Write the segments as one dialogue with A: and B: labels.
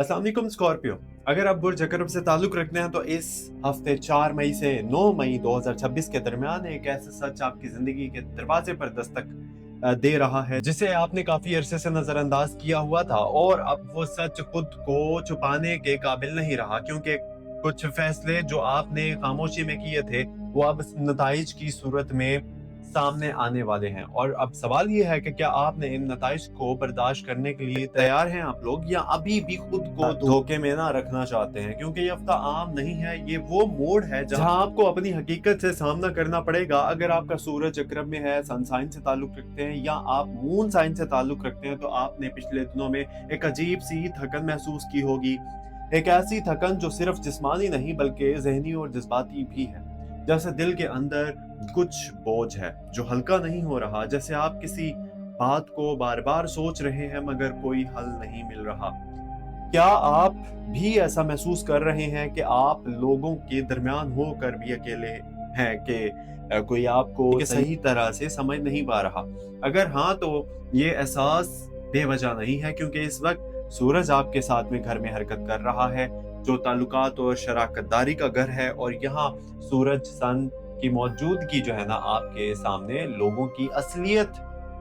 A: अस्सलाम वालेकुम स्कॉर्पियो। अगर आप बुर्ज अकरब से ताल्लुक़ रखते हैं तो इस हफ्ते 4 मई से 9 मई 2026 के दरमियान एक ऐसा सच आपकी ज़िंदगी के दरवाजे पर दस्तक दे रहा है जिसे आपने काफ़ी अरसे से नज़रअंदाज किया हुआ था, और अब वो सच खुद को छुपाने के काबिल नहीं रहा, क्योंकि कुछ फैसले जो आपने खामोशी में किए थे वो अब नताइज की सूरत में सामने आने वाले हैं। और अब सवाल ये है कि क्या आपने इन नताइज को बर्दाश्त करने के लिए तैयार हैं आप लोग, या अभी भी खुद को धोखे में ना रखना चाहते हैं? क्योंकि ये हफ्ता आम नहीं है, ये वो मोड़ है जहां आपको अपनी हकीकत से सामना करना पड़ेगा। अगर आपका सूरज अकरब में है, सन साइन से ताल्लुक रखते हैं, या आप मून साइन से ताल्लुक रखते हैं, तो आपने पिछले दिनों में एक अजीब सी थकन महसूस की होगी। एक ऐसी थकन जो सिर्फ जिस्मानी नहीं बल्कि ज़हनी और जज्बाती भी है। जैसे दिल के अंदर कुछ बोझ है जो हल्का नहीं हो रहा, जैसे आप किसी बात को बार बार सोच रहे हैं मगर कोई हल नहीं मिल रहा। क्या आप भी ऐसा महसूस कर रहे हैं कि आप लोगों के दरमियान होकर भी अकेले हैं, कि कोई आपको सही तरह से समझ नहीं पा रहा? अगर हाँ, तो ये एहसास बेवजह नहीं है, क्योंकि इस वक्त सूरज आपके साथ में घर में हरकत कर रहा है, जो ताल्लुकात और शराकतदारी का घर है। और यहाँ सूरज सन की मौजूदगी जो है ना, आपके सामने लोगों की असलियत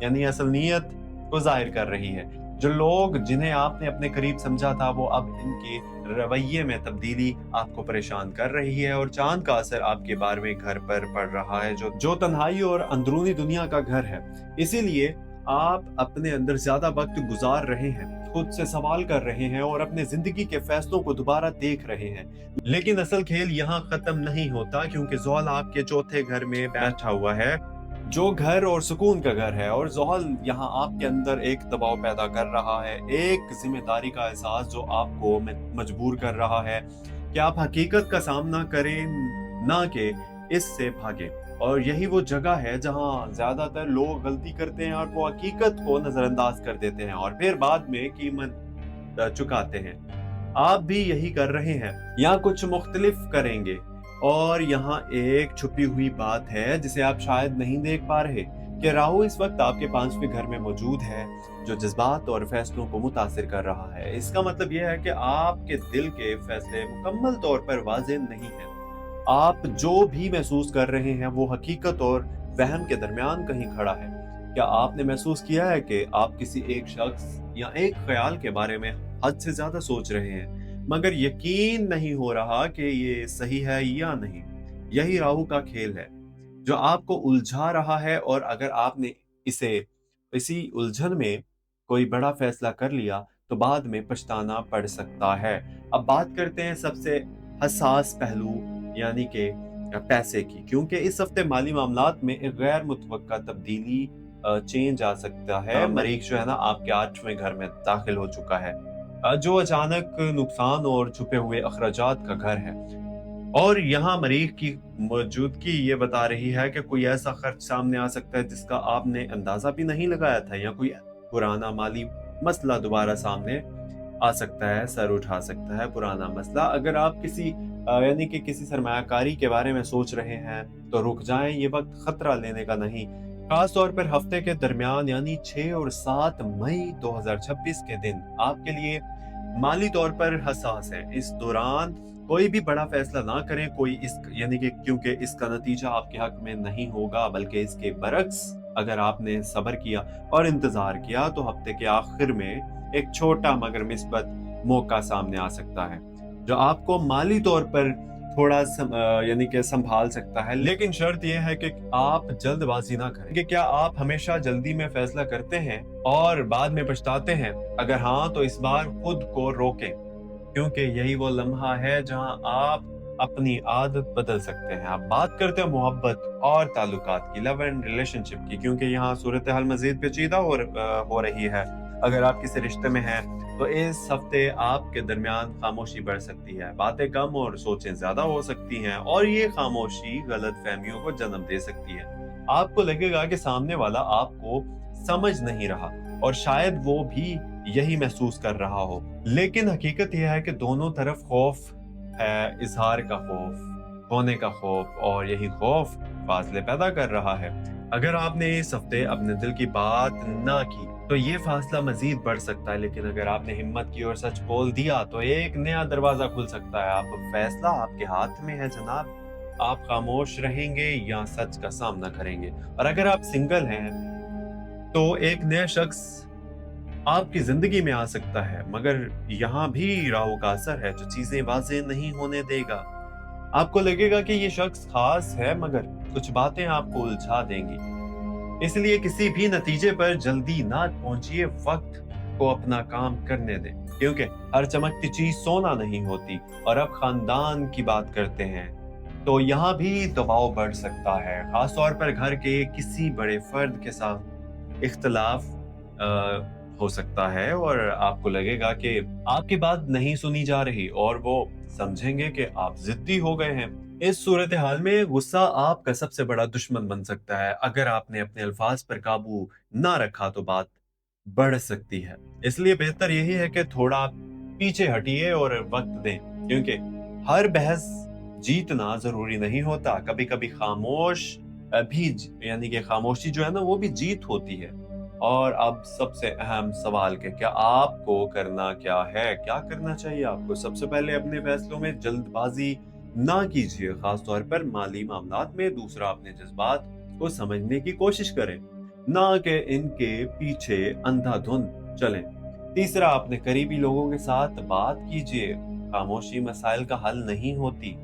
A: यानी असल नीयत को जाहिर कर रही है। जो लोग जिन्हें आपने अपने करीब समझा था, वो अब इनके रवैये में तब्दीली आपको परेशान कर रही है, और चांद का असर आपके 12वें घर पर पड़ रहा है, जो तन्हाई और अंदरूनी दुनिया का घर है। इसीलिए आप अपने अंदर ज्यादा वक्त गुजार रहे हैं, खुद से सवाल कर रहे हैं और अपने जिंदगी के फैसलों को दोबारा देख रहे हैं। लेकिन असल खेल यहाँ खत्म नहीं होता, क्योंकि ज़ोहल आपके चौथे घर में बैठा हुआ है, जो घर और सुकून का घर है। और ज़ोहल यहाँ आपके अंदर एक दबाव पैदा कर रहा है, एक जिम्मेदारी का एहसास जो आपको मजबूर कर रहा है कि आप हकीकत का सामना करें, ना कि इससे भागें। और यही वो जगह है जहाँ ज्यादातर लोग गलती करते हैं, और वो हकीकत को नजरअंदाज कर देते हैं और फिर बाद में कीमत चुकाते हैं। आप भी यही कर रहे हैं, या कुछ मुख्तलिफ करेंगे। और यहाँ एक छुपी हुई बात है जिसे आप शायद नहीं देख पा रहे, कि राहु इस वक्त आपके 5वें घर में मौजूद है, जो जज्बात और फैसलों को मुतासिर कर रहा है। इसका मतलब यह है कि आपके दिल के फैसले मुकम्मल तौर पर वाज़ेह नहीं है। आप जो भी महसूस कर रहे हैं वो हकीकत और वहम के दरमियान कहीं खड़ा है। क्या आपने महसूस किया है कि आप किसी एक शख्स या एक ख्याल के बारे में हद से ज्यादा सोच रहे हैं, मगर यकीन नहीं हो रहा कि ये सही है या नहीं? यही राहु का खेल है जो आपको उलझा रहा है, और अगर आपने इसी उलझन में कोई बड़ा फैसला कर लिया तो बाद में पछताना पड़ सकता है। अब बात करते हैं सबसे हसास पहलू, यानी कि पैसे की, क्योंकि इस हफ्ते माली मामलात में एक गैर मुतवक्का तब्दीली चेंज आ सकता है। मरीख जो है ना, आपके 8वें घर में दाखिल हो चुका है, जो अचानक नुकसान और छुपे हुए अखराजात का घर है। और यहाँ मरीख की मौजूदगी ये बता रही है कि कोई ऐसा खर्च सामने आ सकता है जिसका आपने अंदाजा भी नहीं लगाया था, या कोई पुराना माली मसला दोबारा सामने आ सकता है, सर उठा सकता है पुराना मसला। अगर आप यानी कि किसी सरमायाकारी के बारे में सोच रहे हैं तो रुक जाएं, ये वक्त खतरा लेने का नहीं। खास तौर पर हफ्ते के दरमियान यानी 6 और 7 मई 2026 के दिन आपके लिए माली तौर पर हसास है। इस दौरान कोई भी बड़ा फैसला ना करें, यानी कि क्योंकि इसका नतीजा आपके हक में नहीं होगा, बल्कि इसके बरक्स अगर आपने सब्र किया और इंतजार किया तो हफ्ते के आखिर में एक छोटा मगर मिस्बत मौका सामने आ सकता है, जो आपको माली तौर पर थोड़ा यानी कि संभाल सकता है। लेकिन शर्त यह है कि आप जल्दबाजी ना करें। कि क्या आप हमेशा जल्दी में फैसला करते हैं और बाद में पछताते हैं? अगर हाँ, तो इस बार खुद को रोकें, क्योंकि यही वो लम्हा है जहां आप अपनी आदत बदल सकते हैं। आप बात करते हैं मोहब्बत और ताल्लुकात की, लव एंड रिलेशनशिप की, क्योंकि यहाँ सूरत हाल मजीद पेचीदा हो रही है। अगर आप किसी रिश्ते में हैं तो इस हफ्ते आपके दरमियान खामोशी बढ़ सकती है, बातें कम और सोचें ज्यादा हो सकती हैं, और ये खामोशी गलत फहमियों को जन्म दे सकती है। आपको लगेगा कि सामने वाला आपको समझ नहीं रहा, और शायद वो भी यही महसूस कर रहा हो। लेकिन हकीकत यह है कि दोनों तरफ खौफ है, इजहार का खौफ, खोने का खौफ, और यही खौफ फासले पैदा कर रहा है। अगर आपने इस हफ्ते अपने दिल की बात ना की तो ये फासला मजीद बढ़ सकता है। लेकिन अगर आपने हिम्मत की और सच बोल दिया तो एक नया दरवाजा खुल सकता है। आप फैसला आपके हाथ में है जनाब। आप खामोश रहेंगे या सच का सामना करेंगे। और अगर आप सिंगल हैं तो एक नया शख्स आपकी जिंदगी में आ सकता है, मगर यहाँ भी राहु का असर है जो चीजें वाज़ेह नहीं होने देगा। आपको लगेगा कि ये शख्स खास है, मगर कुछ बातें आपको उलझा देंगी। इसलिए किसी भी नतीजे पर जल्दी ना पहुंचिए, वक्त को अपना काम करने दें, क्योंकि हर चमकती चीज सोना नहीं होती। और अब खानदान की बात करते हैं तो यहाँ भी दबाव बढ़ सकता है, खासतौर पर घर के किसी बड़े फर्द के साथ इख्तलाफ हो सकता है और आपको लगेगा कि आपकी बात नहीं सुनी जा रही और वो समझेंगे कि आप जिद्दी हो गए हैं। इस सूरत हाल में गुस्सा आपका सबसे बड़ा दुश्मन बन सकता है। अगर आपने अपने अल्फाज पर काबू ना रखा तो बात बढ़ सकती है। इसलिए बेहतर यही है कि थोड़ा पीछे हटिए और वक्त दें, क्योंकि हर बहस जीतना जरूरी नहीं होता। कभी कभी खामोश यानी कि खामोशी जो है ना वो भी जीत होती है। और अब सबसे अहम सवाल कि क्या आपको करना क्या है, क्या करना चाहिए आपको। सबसे पहले अपने फैसलों में जल्दबाजी ना कीजिए, खासतौर पर माली मामलात में। दूसरा, अपने जज्बात को समझने की कोशिश करें, ना कि इनके पीछे अंधाधुंध चलें। तीसरा, अपने करीबी लोगों के साथ बात कीजिए। खामोशी मसाइल का हल नहीं होती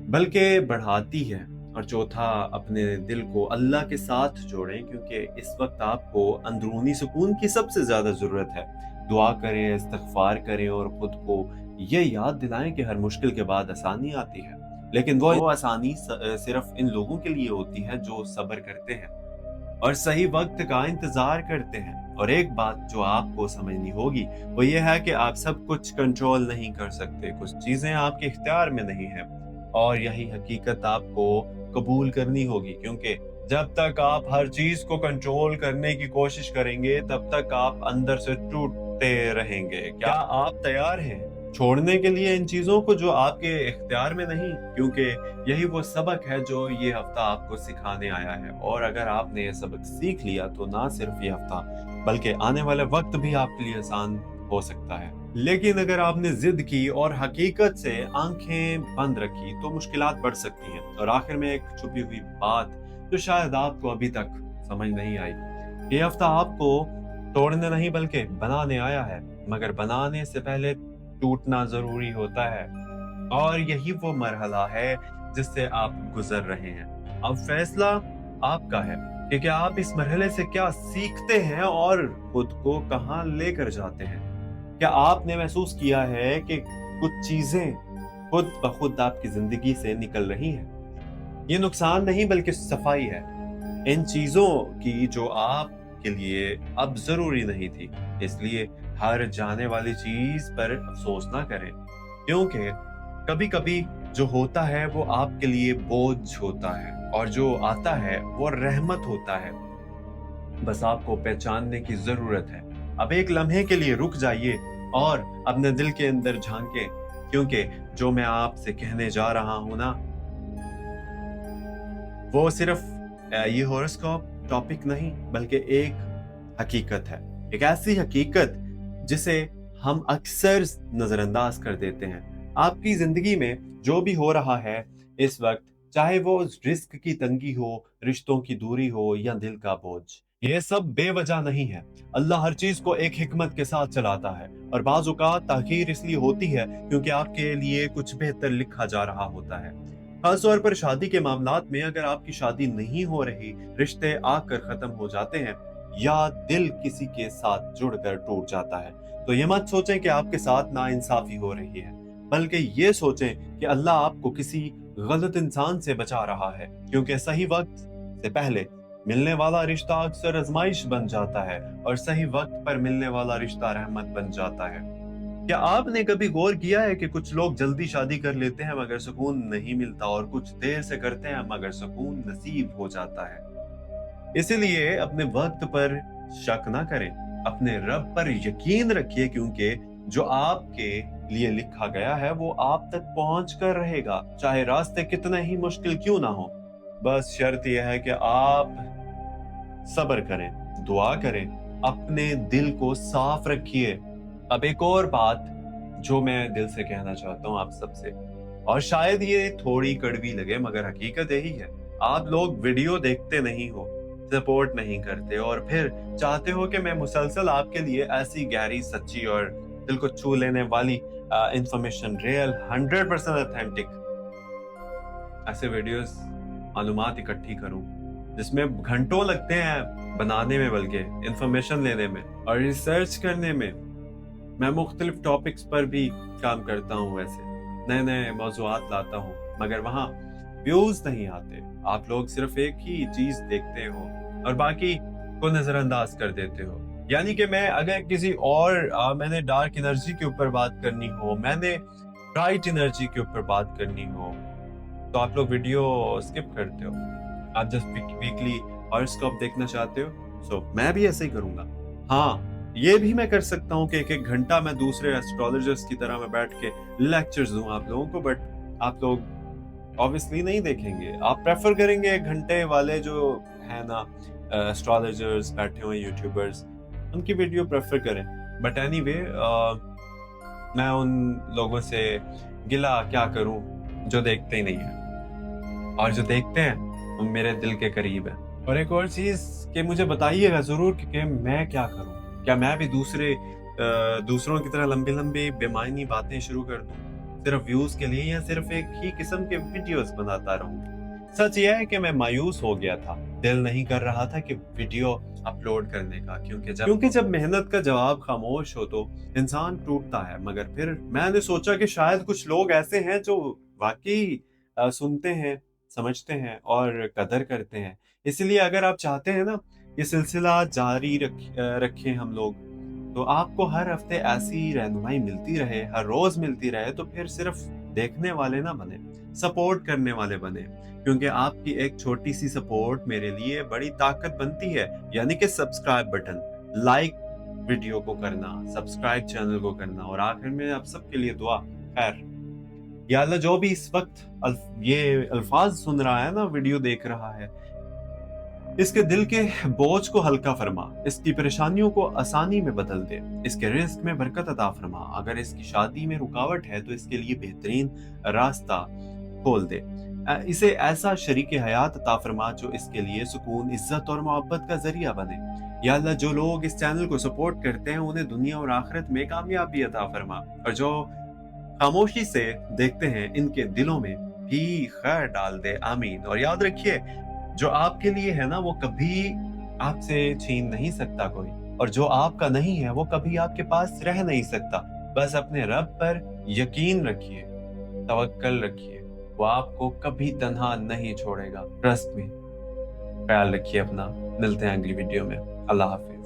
A: बल्कि बढ़ाती है। और चौथा, अपने दिल को अल्लाह के साथ जोड़ें, क्योंकि इस वक्त आपको अंदरूनी सुकून की सबसे ज्यादा जरूरत है। दुआ करें, इस्तिग़फ़ार करें और खुद को ये याद दिलाएं कि हर मुश्किल के बाद आसानी आती है, लेकिन वो आसानी सिर्फ इन लोगों के लिए होती है जो सब्र करते हैं और सही वक्त का इंतजार करते हैं। और एक बात जो आपको समझनी होगी वो ये है कि आप सब कुछ कंट्रोल नहीं कर सकते। कुछ चीजें आपके इख्तियार में नहीं है और यही हकीकत आपको कबूल करनी होगी, क्योंकि जब तक आप हर चीज को कंट्रोल करने की कोशिश करेंगे तब तक आप अंदर से टूटते रहेंगे। क्या आप तैयार हैं छोड़ने के लिए इन चीजों को जो आपके इख्तियार में नहीं, क्योंकि यही वो सबक है जो ये हफ्ता आपको सिखाने आया है। और अगर आपने ये सबक सीख लिया तो ना सिर्फ ये हफ्ता बल्कि आने वाला वक्त भी आपके लिए आसान हो सकता है। लेकिन अगर आपने जिद की और हकीकत से आंखें बंद रखी तो मुश्किलात बढ़ सकती हैं। और आखिर में एक छुपी हुई बात जो शायद आपको अभी तक समझ नहीं आई, ये हफ्ता आपको तोड़ने नहीं बल्कि बनाने आया है, मगर बनाने से पहले टूटना जरूरी होता है। और यही वो मरहला है जिससे आप गुजर रहे हैं। अब फैसला आपका है कि क्या आप इस मरहले से क्या सीखते हैं और खुद को कहां लेकर जाते हैं। क्या आपने महसूस किया है कि कुछ चीजें खुद ब खुद आपकी जिंदगी से निकल रही हैं? ये नुकसान नहीं बल्कि सफाई है इन चीजों की जो आपके लिए अब जरूरी नहीं थी। इसलिए हर जाने वाली चीज पर अफसोस ना करें, क्योंकि कभी कभी जो होता है वो आपके लिए बोझ होता है और जो आता है वो रहमत होता है। बस आपको पहचानने की जरूरत है। अब एक लम्हे के लिए रुक जाइए और अपने दिल के अंदर झांके, क्योंकि जो मैं आपसे कहने जा रहा हूं ना वो सिर्फ ये हॉरोस्कोप टॉपिक नहीं बल्कि एक हकीकत है। एक ऐसी हकीकत जिसे हम अक्सर नजरअंदाज कर देते हैं। आपकी जिंदगी में जो भी हो रहा है इस वक्त, चाहे वो रिस्क की तंगी हो, रिश्तों की दूरी हो या दिल का बोझ, ये सब बेवजह नहीं है। अल्लाह हर चीज को एक हिकमत के साथ चलाता है और बाज़ औक़ात ताख़ीर इसलिए होती है क्योंकि आपके लिए कुछ बेहतर लिखा जा रहा होता है। खासतौर पर शादी के मामलात में, अगर आपकी शादी नहीं हो रही, रिश्ते आकर खत्म हो जाते हैं या दिल किसी के साथ जुड़कर टूट जाता है, तो ये मत सोचें कि आपके साथ नाइंसाफी हो रही है, बल्कि ये सोचें कि अल्लाह आपको किसी गलत इंसान से बचा रहा है, क्योंकि सही वक्त से पहले मिलने वाला रिश्ता अक्सर आजमाइश बन जाता है और सही वक्त पर मिलने वाला रिश्ता रहमत बन जाता है। क्या आपने कभी गौर किया है कि कुछ लोग जल्दी शादी कर लेते हैं मगर सुकून नहीं मिलता, और कुछ देर से करते हैं मगर सुकून नसीब हो जाता है। इसीलिए अपने वक्त पर शक ना करें, अपने रब पर यकीन रखिए, क्योंकि जो आपके लिए लिखा गया है वो आप तक पहुंच कर रहेगा, चाहे रास्ते कितने ही मुश्किल क्यों ना हो। बस शर्त यह है कि आप सब्र करें, दुआ करें, अपने दिल को साफ रखिए। अब एक और बात जो मैं दिल से कहना चाहता हूँ आप सबसे, और शायद ये थोड़ी कड़वी लगे मगर हकीकत यही है। आप लोग वीडियो देखते नहीं हो, सपोर्ट नहीं करते और फिर चाहते हो कि मैं मुसलसल आपके लिए ऐसी गहरी, सच्ची और दिल को छू लेने वाली इंफॉर्मेशन, रियल 100% ऑथेंटिक ऐसे वीडियोस, मालूमात इकट्ठी करूं जिसमें घंटों लगते हैं बनाने में, बल्कि इंफॉर्मेशन लेने में और रिसर्च करने में। मैं मुख्तलिफ टॉपिक्स पर भी काम करता हूँ, वैसे नए नए मौज़ूआत लाता हूँ, मगर वहाँ व्यूज नहीं आते। आप लोग सिर्फ एक ही चीज देखते हो और बाकी को नजरअंदाज कर देते हो। यानी कि मैं अगर किसी और मैंने डार्क एनर्जी के ऊपर बात करनी हो, मैंने ब्राइट एनर्जी के ऊपर बात करनी हो, तो आप लोग वीडियो स्किप करते हो। आप जस्ट वीकली हॉरोस्कोप देखना चाहते हो, सो मैं भी ऐसे ही करूंगा। हाँ, ये भी मैं कर सकता हूँ कि एक एक घंटा मैं दूसरे एस्ट्रोलॉजर्स की तरह मैं बैठ के लेक्चर्स दूं आप लोगों को, बट आप लोग ऑब्वियसली नहीं देखेंगे। आप प्रेफर करेंगे एक घंटे वाले जो है ना एस्ट्रोलॉजर्स बैठे हुए यूट्यूबर्स, उनकी वीडियो प्रेफर करें। बट एनीवे, मैं उन लोगों से गिला क्या करूं जो देखते ही नहीं है, और जो देखते हैं वो मेरे दिल के करीब है। और एक और चीज कि मुझे बताइएगा जरूर कि मैं क्या करूं। क्या मैं भी दूसरों की तरह लंबी लंबी बेमायनी बातें शुरू कर दूं सिर्फ व्यूज के लिए, या सिर्फ एक ही किस्म के वीडियोस बनाता रहूं? सच यह है कि मैं मायूस हो गया था, दिल नहीं कर रहा था कि वीडियो अपलोड करने का, क्योंकि जब मेहनत का जवाब खामोश हो तो इंसान टूटता है। मगर फिर मैंने सोचा कि शायद कुछ लोग ऐसे हैं जो वाकई सुनते हैं, समझते हैं और कदर करते हैं। इसलिए अगर आप चाहते हैं ना ये सिलसिला जारी रखें हम लोग, तो आपको हर हफ्ते ऐसी रहनुमाई मिलती रहे, हर रोज मिलती रहे, तो फिर सिर्फ देखने वाले ना बने, सपोर्ट करने वाले बने। क्योंकि आपकी एक छोटी सी सपोर्ट मेरे लिए बड़ी ताकत बनती है। यानी कि सब्सक्राइब बटन, लाइक वीडियो को करना, सब्सक्राइब चैनल को करना, और आखिर में आप सबके लिए दुआ। खैर, या अल्लाह जो भी इस वक्त ये अल्फाज सुन रहा है ना, वीडियो देख रहा है, इसके दिल के बोझ को हल्का फरमा, इसकी परेशानियों को आसानी में बदल दे, इसके रिस्क में बरकत अता फरमा। अगर इसकी शादी में रुकावट है तो इसके लिए बेहतरीन रास्ता खोल दे। इसे ऐसा शरीके हयात अता फरमा जो इसके लिए सुकून, इज्जत और मोहब्बत का जरिया बने। या अल्लाह जो लोग इस चैनल को सपोर्ट करते हैं उन्हें दुनिया और आखिरत में कामयाबी अता फरमा, और जो खामोशी से देखते हैं इनके दिलों में भी खैर डाल दे। आमीन। और याद रखिए, जो आपके लिए है ना वो कभी आपसे छीन नहीं सकता कोई, और जो आपका नहीं है वो कभी आपके पास रह नहीं सकता। बस अपने रब पर यकीन रखिए, तवक्कल रखिए, वो आपको कभी तन्हा नहीं छोड़ेगा। ट्रस्ट में। ख्याल रखिए अपना। मिलते हैं अगली वीडियो में। अल्लाह हाफिज।